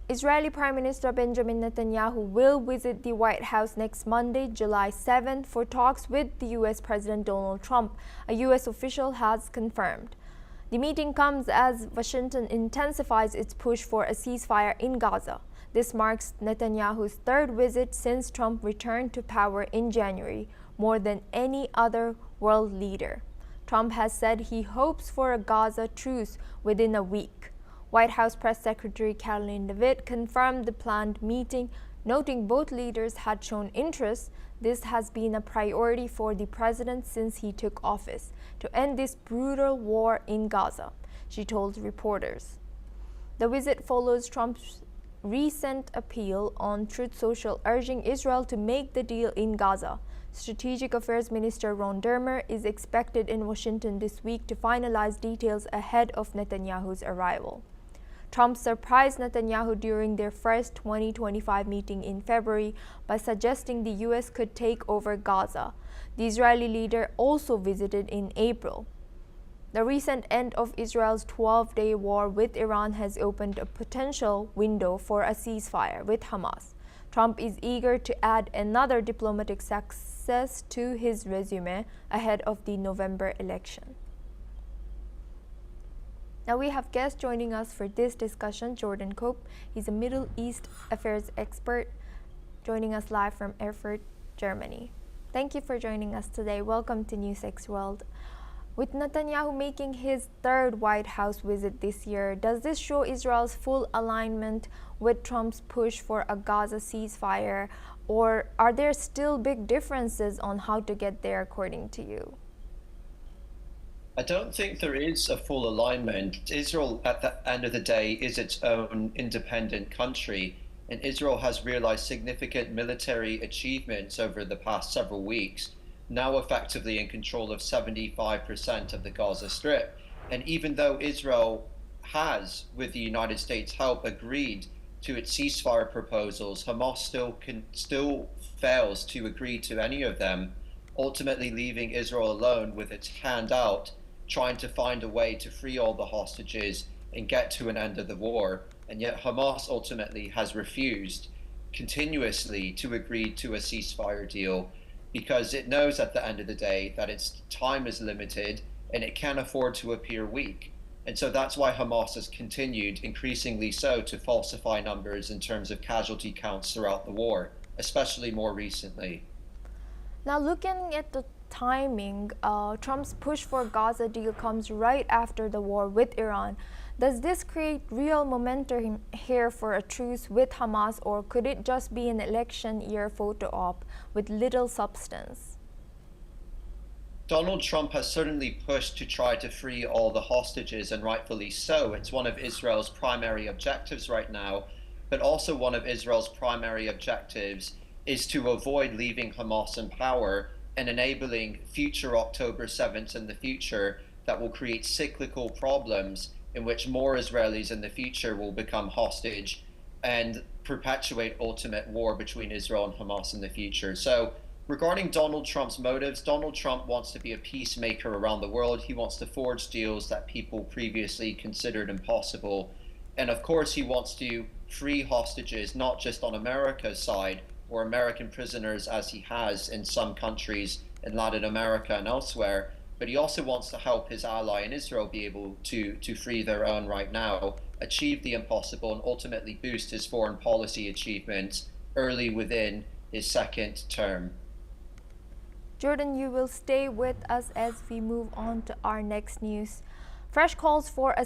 Israeli Prime Minister Benjamin Netanyahu will visit the White House next Monday, July 7th, for talks with the U.S. President Donald Trump, a U.S. official has confirmed. The meeting comes as Washington intensifies its push for a ceasefire in Gaza. This marks Netanyahu's third visit since Trump returned to power in January, more than any other world leader. Trump has said he hopes for a Gaza truce within a week. White House Press Secretary Caroline Leavitt confirmed the planned meeting, noting both leaders had shown interest. This has been a priority for the president since he took office, to end this brutal war in Gaza, she told reporters. The visit follows Trump's recent appeal on Truth Social urging Israel to make the deal in Gaza. Strategic Affairs Minister Ron Dermer is expected in Washington this week to finalize details ahead of Netanyahu's arrival. Trump surprised Netanyahu during their first 2025 meeting in February by suggesting the U.S. could take over Gaza. The Israeli leader also visited in April. The recent end of Israel's 12-day war with Iran has opened a potential window for a ceasefire with Hamas. Trump is eager to add another diplomatic success to his resume ahead of the November election. Now we have guests joining us for this discussion. Jordan Cope, he's a Middle East affairs expert, joining us live from Erfurt, Germany. Thank you for joining us today. Welcome to NewsX World. With Netanyahu making his third White House visit this year, does this show Israel's full alignment with Trump's push for a Gaza ceasefire, or are there still big differences on how to get there according to you? I don't think there is a full alignment. Israel, at the end of the day, is its own independent country, and Israel has realized significant military achievements over the past several weeks, now effectively in control of 75% of the Gaza Strip. And even though Israel has, with the United States' help, agreed to its ceasefire proposals, Hamas still fails to agree to any of them, ultimately leaving Israel alone with its hand out, trying to find a way to free all the hostages and get to an end of the war. And yet Hamas ultimately has refused continuously to agree to a ceasefire deal because it knows at the end of the day that its time is limited and it can't afford to appear weak. And so that's why Hamas has continued, increasingly so, to falsify numbers in terms of casualty counts throughout the war, especially more recently. Now, looking at the timing, Trump's push for Gaza deal comes right after the war with Iran. Does this create real momentum here for a truce with Hamas, or could it just be an election year photo op with little substance? Donald Trump has certainly pushed to try to free all the hostages, and rightfully so. It's one of Israel's primary objectives right now, but also one of Israel's primary objectives is to avoid leaving Hamas in power and enabling future October 7th in the future that will create cyclical problems in which more Israelis in the future will become hostage and perpetuate ultimate war between Israel and Hamas in the future. So regarding Donald Trump's motives, Donald Trump wants to be a peacemaker around the world. He wants to forge deals that people previously considered impossible. And of course, he wants to free hostages, not just on America's side, or American prisoners as he has in some countries in Latin America and elsewhere, but he also wants to help his ally in Israel be able to free their own right now, achieve the impossible, and ultimately boost his foreign policy achievements early within his second term. Jordan, you will stay with us as we move on to our next news. Fresh calls for a